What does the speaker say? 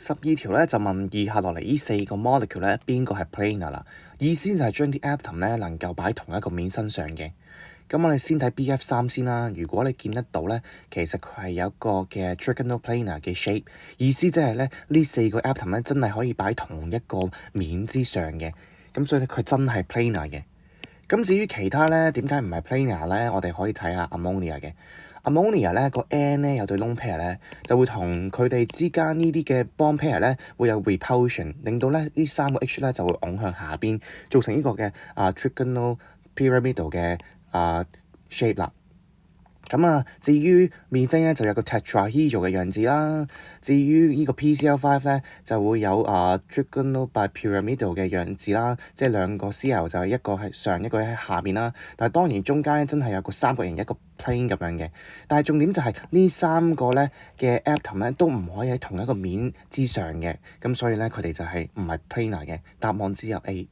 12條咧就問以下落嚟呢4個 molecule 咧邊個係 planar 啦？意思就係將啲 atom 咧能夠擺同一個面身上嘅。咁我哋先睇 BF3先啦。如果你見得到咧，其實佢係有一個嘅 trigonal planar 嘅 shape，意思即係咧呢4個 atom 咧真係可以擺同一個面之上嘅。咁所以咧佢真係 planar 嘅。咁至於其他咧點解唔係 planar 咧？我哋可以睇下 ammonia 嘅。ammonia 咧個 N 咧有對 lone pair 咧，就會同佢哋之間呢啲嘅 bond pair 咧會有 repulsion，令到咧呢3個 H 咧就會拱向下邊，造成呢個嘅trigonal pyramidal 嘅shape 啦。咁至於 methane 咧就有個 tetrahedral 嘅樣子啦。至於呢個 PCl5 咧就會有trigonal bipyramidal 嘅樣子啦，即係兩個 Cl 就係一個喺上，一個喺下面啦。但係當然中間真係有個三角形一個 plane 咁樣嘅。但係重點就係呢3個咧嘅 atom 咧都唔可以喺同一個面之上嘅，咁所以咧佢哋就係唔係 planar 嘅。答案只有 A。